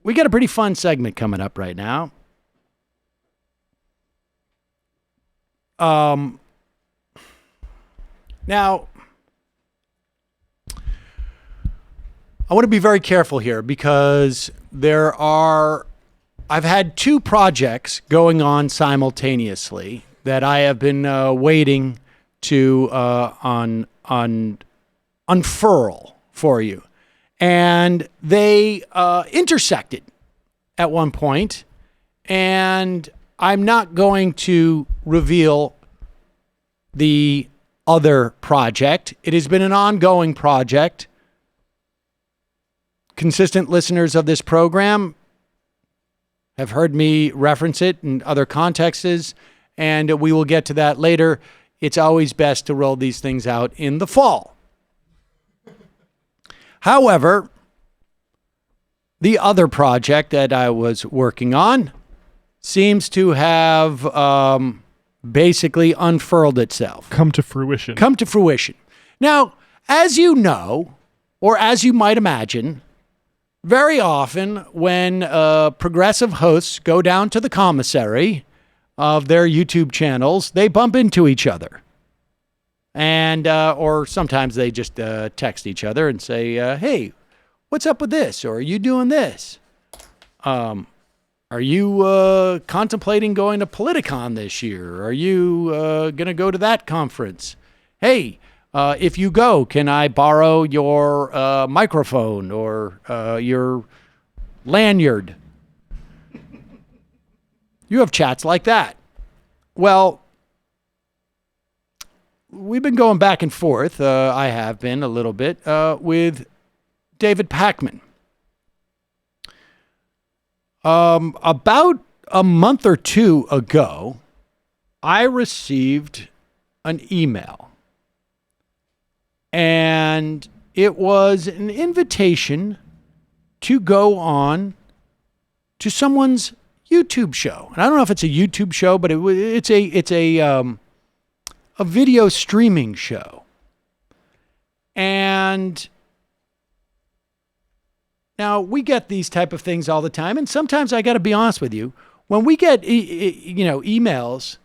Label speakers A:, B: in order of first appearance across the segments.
A: we got a pretty fun segment coming up right now. Now, I want to be very careful here because I've had two projects going on simultaneously that I have been waiting to unfurl for you. And they intersected at one point, and I'm not going to reveal the other project. It has been an ongoing project. Consistent listeners of this program have heard me reference it in other contexts, and we will get to that later. It's always best to roll these things out in the fall. However, the other project that I was working on seems to have basically unfurled itself.
B: Come to fruition.
A: Now, as you know, or as you might imagine, very often when progressive hosts go down to the commissary of their YouTube channels, they bump into each other. And or sometimes they just text each other and say, hey, what's up with this? Or are you doing this? Are you contemplating going to Politicon this year? Are you going to go to that conference? Hey, if you go, can I borrow your microphone or your lanyard? You have chats like that. Well, we've been going back and forth. I have been a little bit with David Pakman. About a month or two ago, I received an email. And it was an invitation to go on to someone's YouTube show. And I don't know if it's a YouTube show, but it's a video streaming show. And now we get these type of things all the time. And sometimes I got to be honest with you, when we get, emails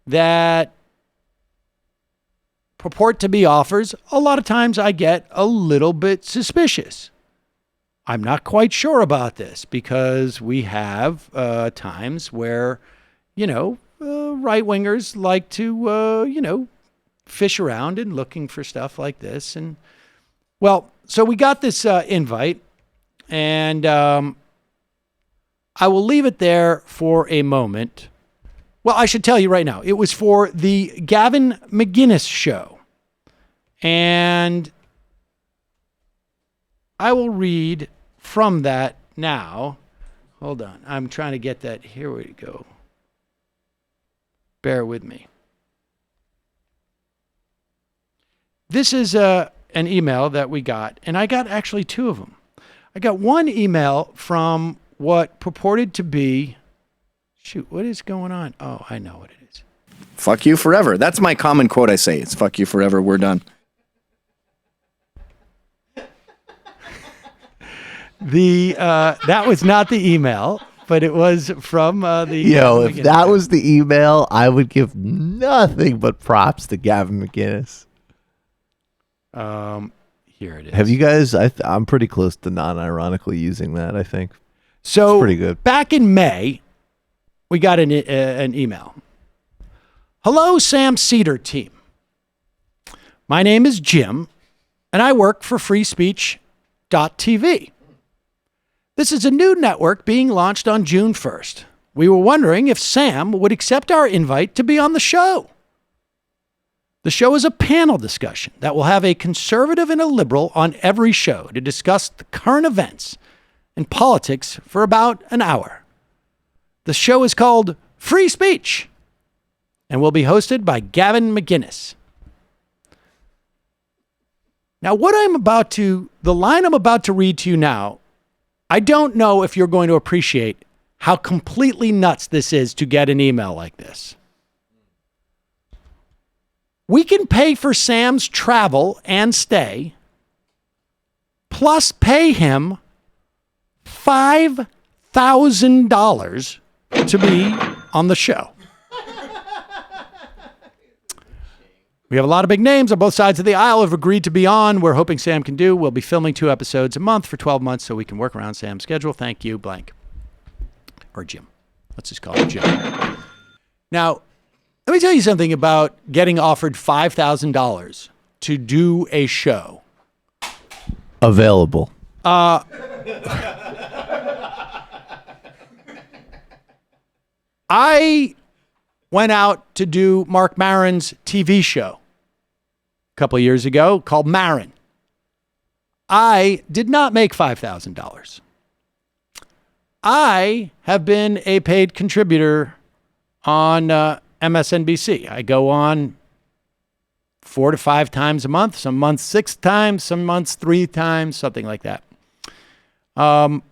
A: that purport to be offers, a lot of times I get a little bit suspicious. I'm not quite sure about this because we have times where, right-wingers like to, fish around and looking for stuff like this. And, well, so we got this invite, and I will leave it there for a moment. Well, I should tell you right now, it was for the Gavin McInnes show. And I will read from that now. Hold on. I'm trying to get that. Here we go. Bear with me. This is an email that we got, and I got actually two of them. I got one email from what purported to be, shoot, what is going on? Oh, I know what it is.
C: Fuck you forever. That's my common quote I say. It's fuck you forever. We're done.
A: That was not the email, but it was from the.
D: If that was the email, I would give nothing but props to Gavin McInnes.
A: Here it is.
D: Have you guys? I'm pretty close to non-ironically using that. I think
A: so.
D: It's pretty good.
A: Back in May, we got an email. Hello, Sam Seder team. My name is Jim, and I work for freespeech.tv. This is a new network being launched on June 1st. We were wondering if Sam would accept our invite to be on the show. The show is a panel discussion that will have a conservative and a liberal on every show to discuss the current events and politics for about an hour. The show is called Free Speech and will be hosted by Gavin McInnes. Now, the line I'm about to read to you now, I don't know if you're going to appreciate how completely nuts this is to get an email like this. We can pay for Sam's travel and stay, plus pay him $5 $5,000 to be on the show. We have a lot of big names on both sides of the aisle have agreed to be on. We're hoping Sam can do. We'll be filming 2 episodes a month for 12 months so we can work around Sam's schedule. Thank you, blank. Or Jim. Let's just call him Jim. Now, let me tell you something about getting offered $5,000 to do a show.
D: Available.
A: I went out to do Mark Maron's TV show a couple of years ago called Maron. I did not make $5,000. I have been a paid contributor on MSNBC. I go on 4 to 5 times a month, some months 6 times, some months 3 times, something like that. I've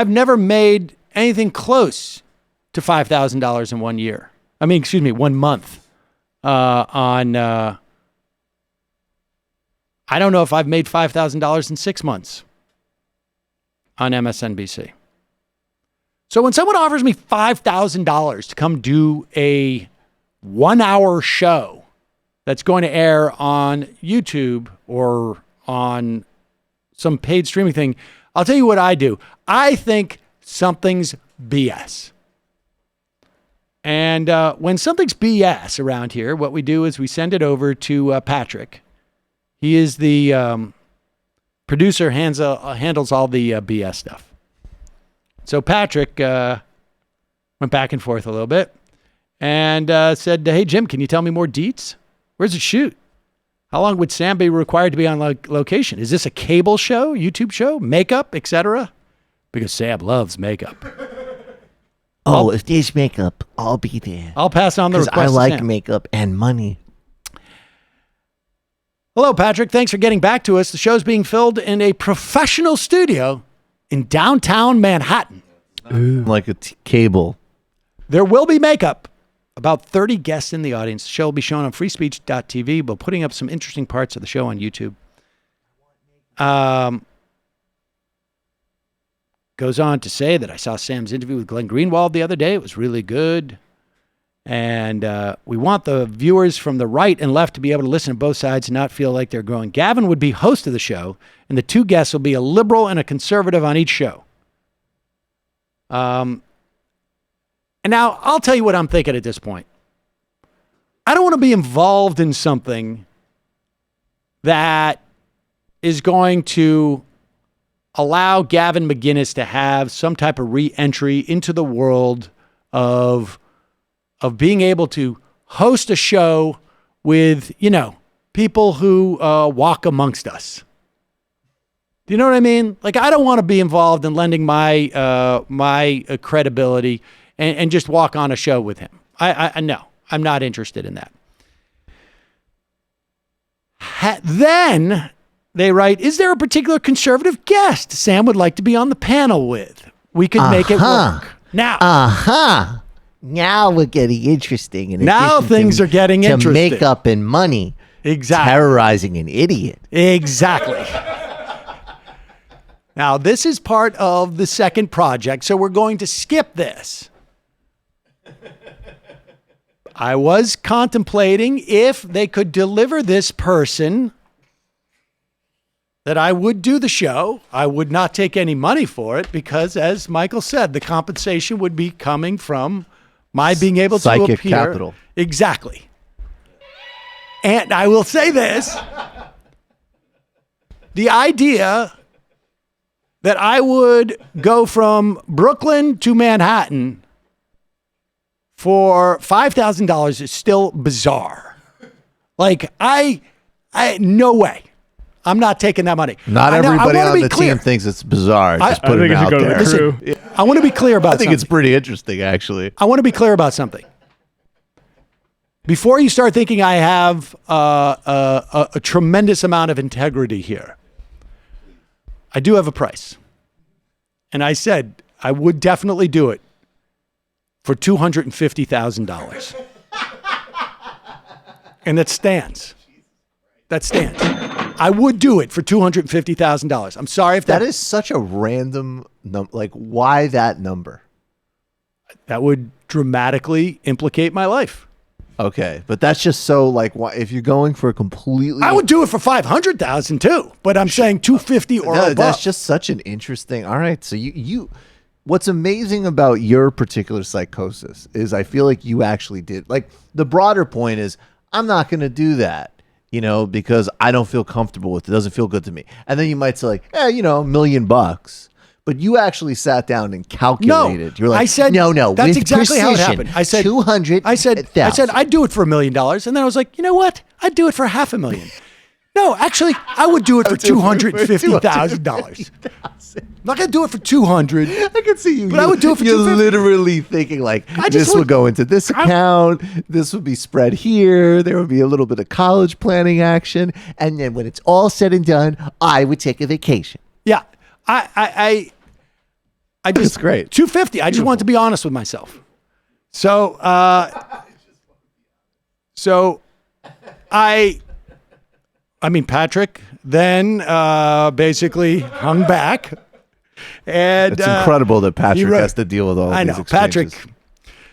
A: never made anything close to $5,000 in 1 year. 1 month on, I don't know if I've made $5,000 in 6 months on MSNBC. So when someone offers me $5,000 to come do a 1-hour show that's going to air on YouTube or on some paid streaming thing, I'll tell you what I do. I think something's BS. And when something's BS around here, what we do is we send it over to Patrick. He is the producer, handles all the BS stuff. So Patrick went back and forth a little bit and said, hey, Jim, can you tell me more deets? Where's the shoot? How long would Sam be required to be on location? Is this a cable show, YouTube show, makeup, etc.? Because Sam loves makeup.
D: If there's makeup, I'll be there.
A: I'll pass on the request.
D: Because I like
A: to Sam.
D: makeup and money.
A: Hello, Patrick. Thanks for getting back to us. The show's being filmed in a professional studio in downtown Manhattan.
D: Like a cable.
A: There will be makeup. About 30 guests in the audience. The show will be shown on freespeech.tv. We're putting up some interesting parts of the show on YouTube. Goes on to say that I saw Sam's interview with Glenn Greenwald the other day. It was really good. And we want the viewers from the right and left to be able to listen to both sides and not feel like they're growing. Gavin would be host of the show, and the 2 guests will be a liberal and a conservative on each show. And now I'll tell you what I'm thinking at this point. I don't want to be involved in something that is going to allow Gavin McInnes to have some type of re-entry into the world of being able to host a show with, people who walk amongst us. Do you know what I mean? Like, I don't want to be involved in lending my credibility and just walk on a show with him. No, I'm not interested in that. Then they write, is there a particular conservative guest Sam would like to be on the panel with? We could make it work. Now.
D: Now we're getting interesting.
A: Now things are getting interesting.
D: To makeup and money.
A: Exactly.
D: Terrorizing an idiot.
A: Exactly. Now, this is part of the second project, so we're going to skip this. I was contemplating if they could deliver this person that I would do the show. I would not take any money for it because, as Michael said, the compensation would be coming from my being able to
D: Psychic
A: appear.
D: capital.
A: Exactly. And I will say this. The idea that I would go from Brooklyn to Manhattan for $5,000 is still bizarre. Like, no way. I'm not taking that money.
D: Not everybody on the team thinks it's bizarre. Just put it out there.
A: Listen, I want to be clear about something.
D: I think it's pretty interesting, actually.
A: I want to be clear about something. Before you start thinking I have a tremendous amount of integrity here, I do have a price. And I said I would definitely do it for $250,000. And that stands. That stands. I would do it for $250,000. I'm sorry if
D: That is such a random number. Like, why that number?
A: that would dramatically implicate my life.
D: Okay, but that's just so like, why, if you're going for a completely,
A: I would do it for $500,000 too, but I'm saying 250 or above.
D: That's just such an interesting. All right, so you, what's amazing about your particular psychosis is I feel like you actually did. Like the broader point is, I'm not going to do that, because I don't feel comfortable with it. It doesn't feel good to me. And then you might say like, $1 million. But you actually sat down and calculated.
A: No,
D: You're like,
A: I said
D: no.
A: That's
D: with
A: exactly how it
D: precision,
A: happened. I said
D: 200.
A: I said I'd do it for $1 million, and then I was like, you know what? I'd do it for $500,000. No, actually, I would do it for $250,000. I'm not gonna do it for $200,000.
D: I can see you.
A: But I would do it for
D: You're
A: $250,000.
D: literally thinking like, this would go into this account. This would be spread here. There would be a little bit of college planning action, and then when it's all said and done, I would take a vacation.
A: Yeah, I just
D: That's great.
A: 250. I just want to be honest with myself. So Patrick then basically hung back, and
D: It's incredible that Patrick
A: wrote-
D: has to deal with all.
A: I
D: these
A: know
D: exchanges.
A: Patrick.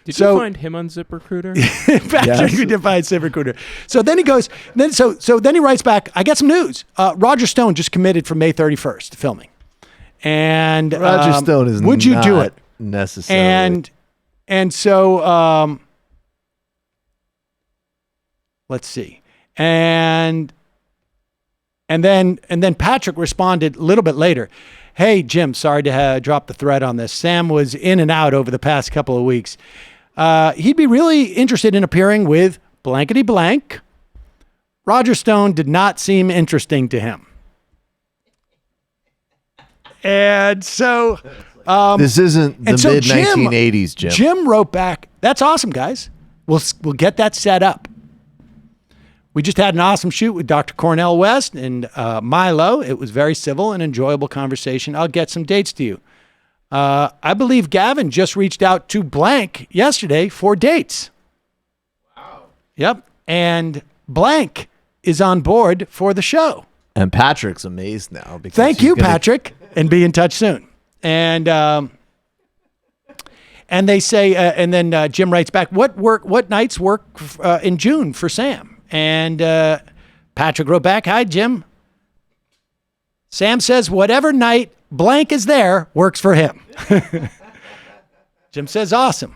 B: Did
A: So-
B: you find him on ZipRecruiter?
A: Patrick who defied ZipRecruiter. So then he goes. Then he writes back. I got some news. Roger Stone just committed for May 31st to filming, and
D: Roger Stone is.
A: Would you do
D: not
A: it?
D: Necessarily.
A: And so let's see. And then Patrick responded a little bit later. Hey, Jim, sorry to drop the thread on this. Sam was in and out over the past couple of weeks. He'd be really interested in appearing with blankety blank. Roger Stone did not seem interesting to him. And so
D: this isn't the
A: and so
D: mid-1980s, Jim.
A: Jim wrote back, that's awesome, guys. We'll get that set up. We just had an awesome shoot with Dr. Cornell West and Milo. It was very civil and enjoyable conversation. I'll get some dates to you. I believe Gavin just reached out to blank yesterday for dates. Wow. Yep. And blank is on board for the show.
D: And Patrick's amazed now. Because
A: Thank you, Patrick, and be in touch soon. And they say, and then Jim writes back, what nights work in June for Sam? And Patrick wrote back, hi, Jim. Sam says whatever night blank is there works for him. Jim says, awesome.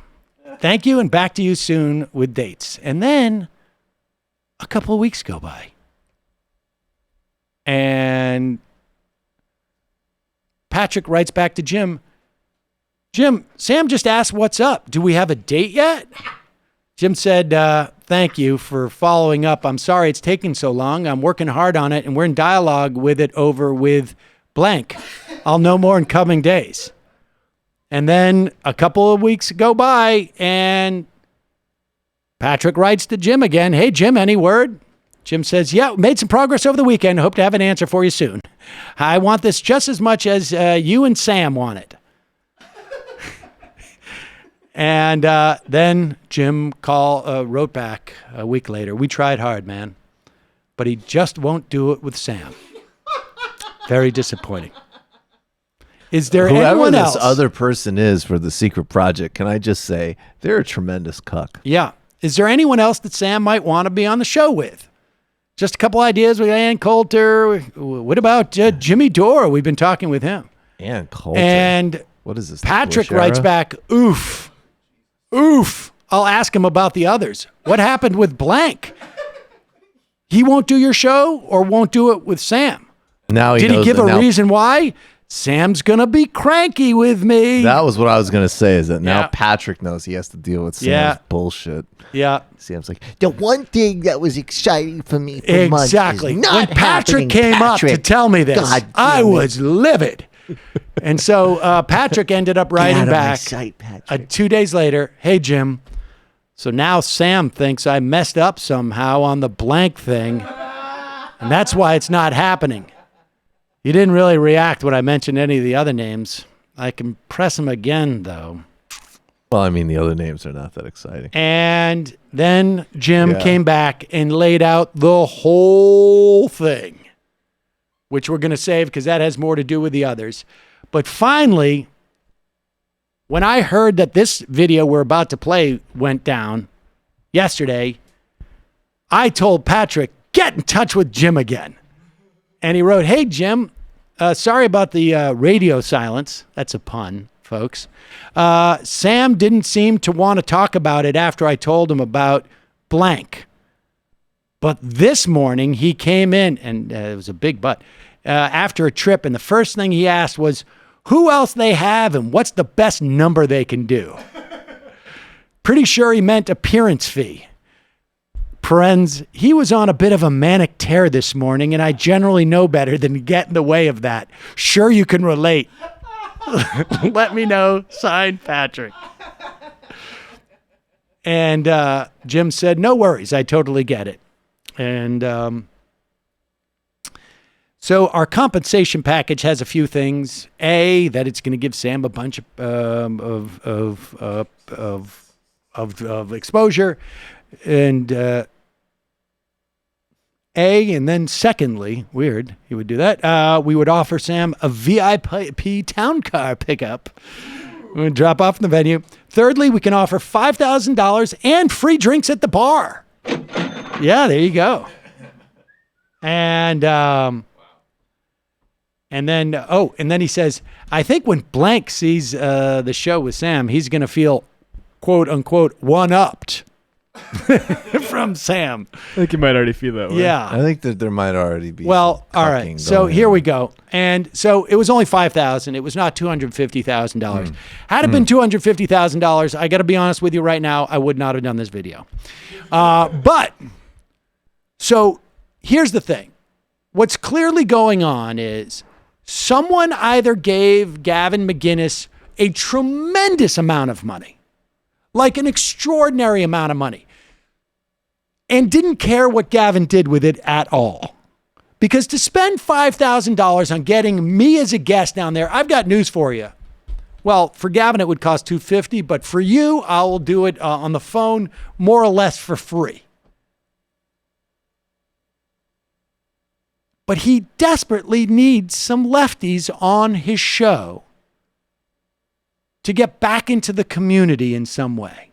A: Thank you, and back to you soon with dates. And then a couple of weeks go by. And Patrick writes back to Jim, Sam just asked what's up. Do we have a date yet? Jim said, thank you for following up. I'm sorry it's taking so long. I'm working hard on it, and we're in dialogue with it over with blank. I'll know more in coming days. And then a couple of weeks go by, and Patrick writes to Jim again. Hey, Jim, any word? Jim says, yeah, made some progress over the weekend. Hope to have an answer for you soon. I want this just as much as you and Sam want it. And then Jim wrote back a week later, we tried hard, man, but he just won't do it with Sam. Very disappointing. Is there
D: Whoever
A: anyone
D: this
A: else?
D: other person is for the secret project, can I just say, they're a tremendous cuck.
A: Yeah. Is there anyone else that Sam might want to be on the show with? Just a couple ideas. We got Ann Coulter. What about Jimmy Dore? We've been talking with him.
D: Ann Coulter.
A: And
D: what is this?
A: Patrick
D: Bush
A: writes
D: era?
A: back, oof. I'll ask him about the others. What happened with blank? He won't do your show or won't do it with Sam?
D: Now
A: Did he
D: knows
A: give
D: that
A: a
D: now-
A: reason why? Sam's going to be cranky with me.
D: That was what I was going to say, is that now
A: Yeah.
D: Patrick knows he has to deal with Sam's
A: Yeah.
D: bullshit.
A: Yeah.
D: Sam's like, the one thing that was exciting for me for months
A: Exactly.
D: is not
A: When Patrick
D: happening,
A: came up to
D: Patrick.
A: tell me this,
D: God
A: I
D: damn it.
A: was livid. And so Patrick ended up
D: Get out
A: writing
D: of my
A: back
D: sight, Patrick.
A: 2 days later, hey, Jim, so now Sam thinks I messed up somehow on the blank thing, and that's why it's not happening. He didn't really react when I mentioned any of the other names. I can press him again, though.
D: Well, I mean, the other names are not that exciting.
A: And then Jim
D: Yeah.
A: came back and laid out the whole thing. which we're going to save because that has more to do with the others. But finally, when I heard that this video we're about to play went down yesterday, I told Patrick, get in touch with Jim again. And he wrote, hey, Jim, sorry about the radio silence. That's a pun, folks. Sam didn't seem to want to talk about it after I told him about blank. But this morning he came in, and it was a big but, after a trip, and the first thing he asked was who else they have and what's the best number they can do. Pretty sure he meant appearance fee. Parens, he was on a bit of a manic tear this morning, and I generally know better than to get in the way of that. Sure you can relate. Let me know. Signed, Patrick. And Jim said, no worries. I totally get it. And so our compensation package has a few things. A, that it's going to give Sam a bunch of exposure. And and then secondly, weird, he would do that. We would offer Sam a VIP town car pickup. We would drop off in the venue. Thirdly, we can offer $5,000 and free drinks at the bar. Yeah, there you go. And then he says, I think when Blank sees the show with Sam, he's going to feel, quote unquote, one-upped from Sam.
B: I think you might already feel that way.
A: Yeah.
D: I think that there might already be.
A: Well, all right. So here we go. And so it was only $5,000. It was not $250,000. Had it been $250,000, I got to be honest with you right now, I would not have done this video. But so here's the thing. What's clearly going on is someone either gave Gavin McInnes a tremendous amount of money, like an extraordinary amount of money, and didn't care what Gavin did with it at all. Because to spend $5,000 on getting me as a guest down there, I've got news for you. Well, for Gavin, it would cost $250, but for you, I will do it on the phone more or less for free. But he desperately needs some lefties on his show to get back into the community in some way,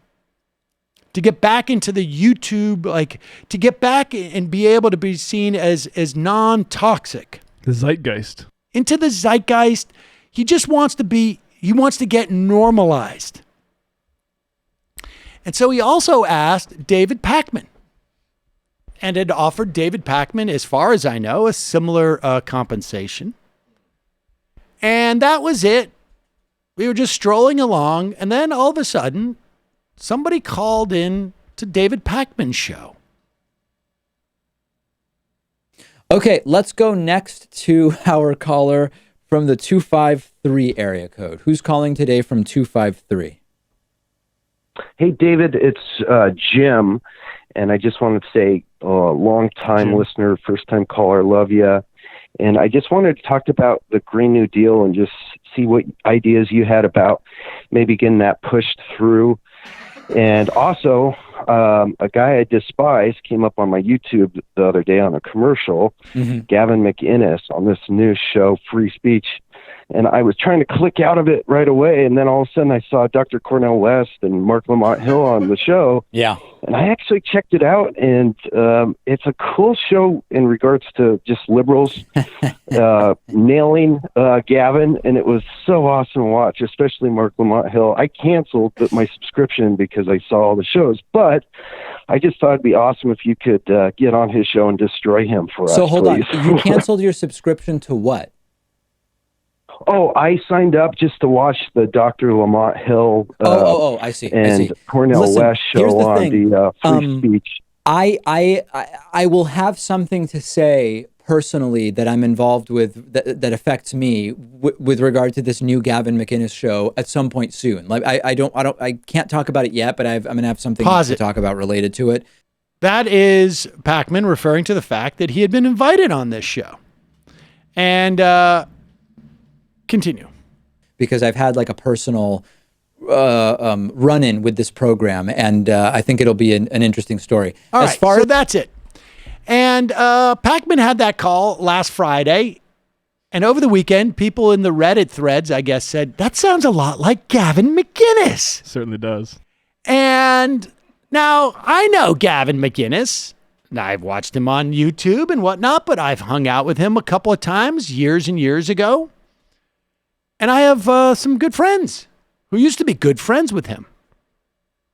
A: to get back into the YouTube, like to get back and be able to be seen as non-toxic.
B: The zeitgeist.
A: Into the zeitgeist. He just wants to get normalized. And so he also asked David Pakman, and had offered David Pakman, as far as I know, a similar compensation. And that was it. We were just strolling along, and then all of a sudden, somebody called in to David Pakman's show.
E: Okay, let's go next to our caller from the 253 area code. Who's calling today from 253?
F: Hey, David, it's Jim, and I just wanted to say, long-time listener, first-time caller, love you. And I just wanted to talk about the Green New Deal and just see what ideas you had about maybe getting that pushed through. And also, a guy I despise came up on my YouTube the other day on a commercial, Gavin McInnes, on this new show, Free Speech. And I was trying to click out of it right away, and then all of a sudden I saw Dr. Cornel West and Mark Lamont Hill on the show.
E: Yeah.
F: And I actually checked it out, and it's a cool show in regards to just liberals nailing Gavin, and it was so awesome to watch, especially Mark Lamont Hill. I canceled my subscription because I saw all the shows, but I just thought it'd be awesome if you could get on his show and destroy him for us.
E: So hold on,
F: please.
E: you canceled your subscription to what?
F: Oh, I signed up just to watch the Dr. Lamont Hill
E: I see.
F: and Cornel
E: Listen,
F: West
E: here's
F: show
E: the
F: on
E: thing.
F: the free speech.
E: I will have something to say personally that I'm involved with that affects me with regard to this new Gavin McInnes show at some point soon. Like I can't talk about it yet, but I'm gonna have something to talk about related to it.
A: That is Pakman referring to the fact that he had been invited on this show. And continue.
E: Because I've had like a personal run-in with this program, and I think it'll be an interesting story.
A: All right, so that's it. And Pakman had that call last Friday, And over the weekend, people in the Reddit threads, I guess, said, that sounds a lot like Gavin McInnes.
B: Certainly does.
A: And now I know Gavin McInnes. I've watched him on YouTube and whatnot, but I've hung out with him a couple of times years and years ago. And I have some good friends who used to be good friends with him.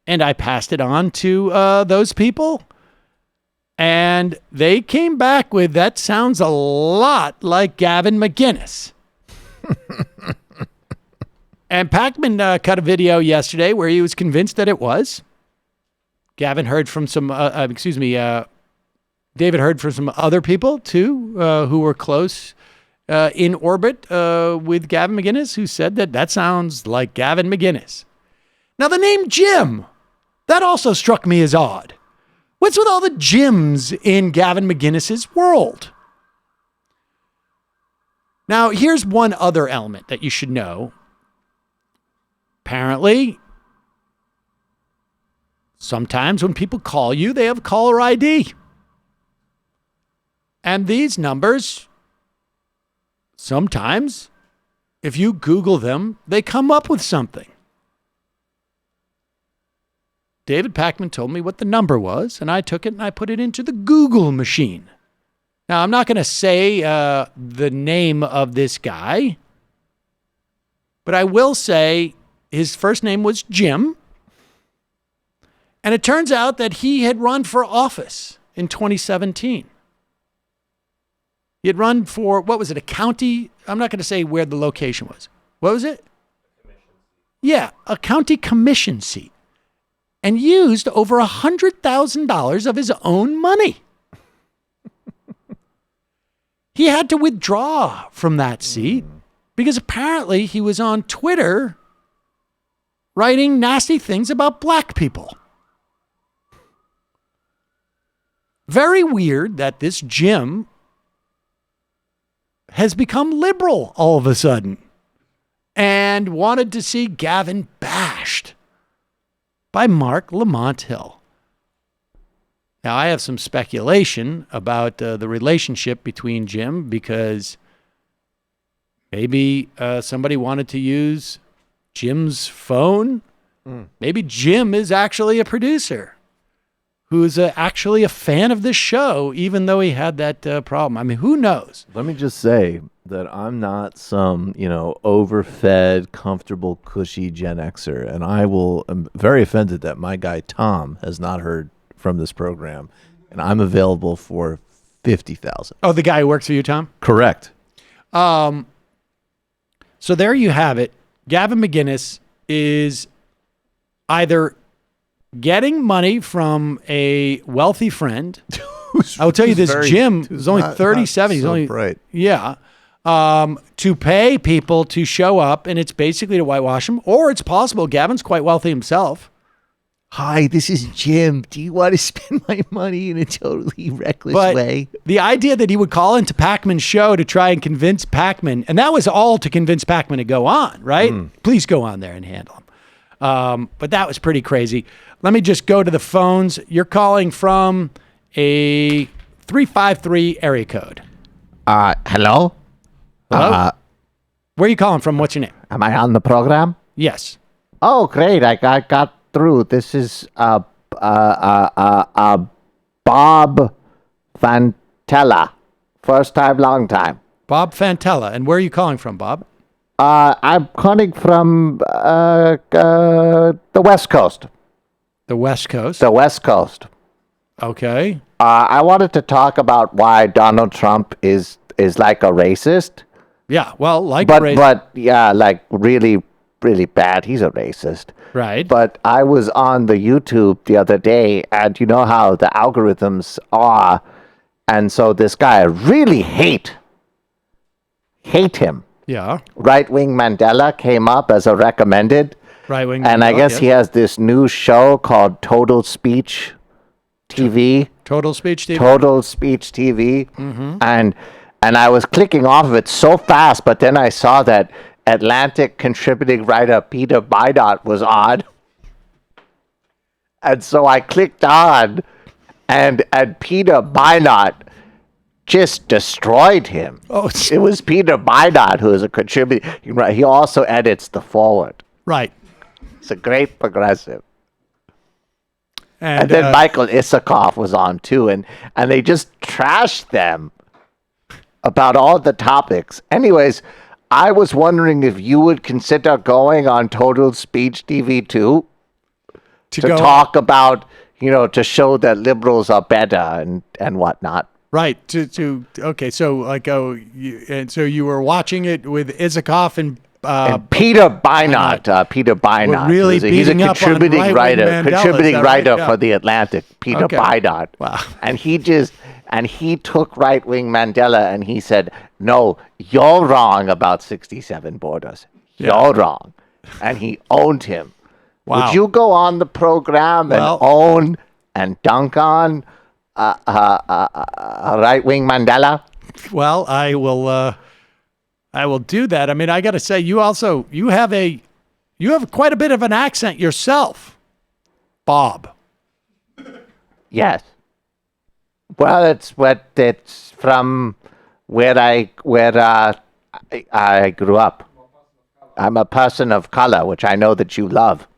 A: And I passed it on to those people. And they came back with, that sounds a lot like Gavin McInnes. And Pakman cut a video yesterday where he was convinced that it was. Gavin heard from some, David heard from some other people too, who were close in orbit with Gavin McInnes, who said that sounds like Gavin McInnes. Now the name Jim, that also struck me as odd. What's with all the Jims in Gavin McInnes' world? Now, here's one other element that you should know. Apparently, sometimes when people call you, they have caller ID. And these numbers, sometimes, if you Google them, they come up with something. David Pakman told me what the number was, and I took it and I put it into the Google machine. Now, I'm not going to say the name of this guy, but I will say his first name was Jim. And it turns out that he had run for office in 2017. He had run for, what was it, a county? I'm not going to say where the location was. What was it? Yeah, a county commission seat. And used over $100,000 of his own money. He had to withdraw from that seat because apparently he was on Twitter writing nasty things about black people. Very weird that this Jim has become liberal all of a sudden and wanted to see Gavin bashed by Mark Lamont Hill. Now, I have some speculation about the relationship between Jim because maybe somebody wanted to use Jim's phone. Maybe Jim is actually a producer who is actually a fan of this show, even though he had that problem. I mean, who knows?
D: Let me just say that I'm not some, overfed, comfortable, cushy Gen Xer, and I'm very offended that my guy Tom has not heard from this program, and I'm available for 50,000.
A: Oh, the guy who works for you, Tom?
D: Correct.
A: So there you have it. Gavin McInnes is either getting money from a wealthy friend. I'll tell you this, Jim is only 37. He's only
D: bright.
A: Yeah. To pay people to show up, and it's basically to whitewash them, or it's possible Gavin's quite wealthy himself.
D: Hi, this is Jim. Do you want to spend my money in a totally reckless way?
A: The idea that he would call into Pakman's show to try and convince Pakman, and that was all to convince Pakman to go on, right? Please go on there and handle him. But that was pretty crazy. Let me just go to the phones. You're calling from a 353 area code.
D: Hello?
A: Hello? Where are you calling from? What's your name?
D: Am I on the program?
A: Yes.
D: Oh, great. I got through. This is Bob Fantella. First time, long time.
A: Bob Fantella. And where are you calling from, Bob?
D: I'm calling from the West Coast.
A: The West Coast?
D: The West Coast.
A: Okay.
D: I wanted to talk about why Donald Trump is like a racist.
A: Yeah, well, like
D: but yeah, like really, really bad. He's a racist.
A: Right.
D: But I was on the YouTube the other day, and you know how the algorithms are, and so this guy I really hate him.
A: Yeah.
D: Right Wing Mandela came up as a recommended.
A: Right Wing
D: And
A: Mandela,
D: I guess
A: yes.
D: he has this new show called Total Speech TV.
A: Total Speech TV.
D: Total Speech TV. And I was clicking off of it so fast, but then I saw that Atlantic contributing writer Peter Bynott was on. And so I clicked on, and Peter Bynott just destroyed him.
A: Oh,
D: It was Peter Bynard who is a contributor. He also edits the forward.
A: right.
D: It's a great progressive.
A: And,
D: And then Michael Isikoff was on too, and they just trashed them about all the topics. Anyways, I was wondering if you would consider going on Total Speech TV too to
A: go-
D: talk about, to show that liberals are better and whatnot.
A: Right. Okay. So like, so you were watching it with Isikoff and
D: Peter Bynard, Peter Bynard.
A: really
D: he's a
A: beating up on
D: contributing
A: right-wing
D: writer,
A: Mandela, is
D: contributing
A: that right?
D: writer
A: Yeah.
D: for the Atlantic. Peter
A: Okay.
D: Bynard.
A: Wow.
D: And he took right wing Mandela and he said, "No, you're wrong about 67 borders. You're wrong," and he owned him.
A: Wow.
D: Would you go on the program and
A: Well-
D: own and dunk on right wing Mandela?
A: Well, I will do that. I mean, I got to say, you have quite a bit of an accent yourself, Bob.
D: Yes. Well, it's from where I grew up. I'm a person of color, which I know that you love.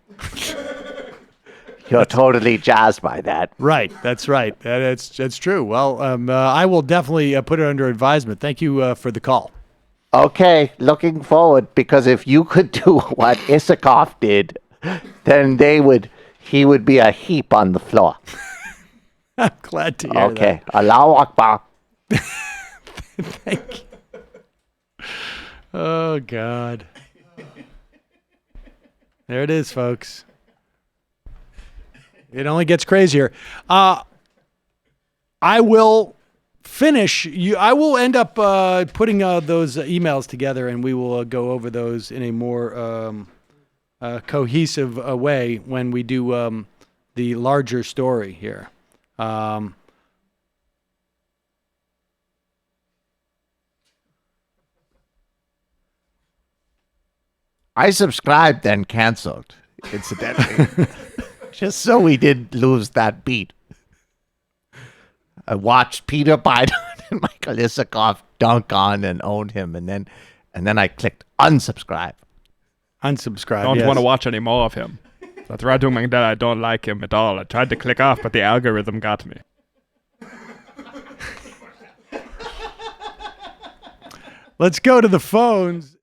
D: You're totally jazzed by that.
A: Right. That's right. That's true. Well, I will definitely put it under advisement. Thank you for the call.
D: Okay, looking forward, because if you could do what Isikoff did, then he would be a heap on the floor.
A: I'm glad to hear
D: Okay, Allahu Akbar.
A: that. Thank you. Oh, God. There it is, folks. It only gets crazier. I will finish. I will end up putting those emails together, and we will go over those in a more cohesive way when we do the larger story here.
D: I subscribed and canceled, incidentally, just so we didn't lose that beat. I watched Peter Biden and Michael Isikoff dunk on and own him, and then I clicked unsubscribe.
A: Unsubscribe.
B: Don't
A: yes.
B: want to watch any more of him. That's right, doing that. I don't like him at all. I tried to click off, but the algorithm got me.
A: Let's go to the phones.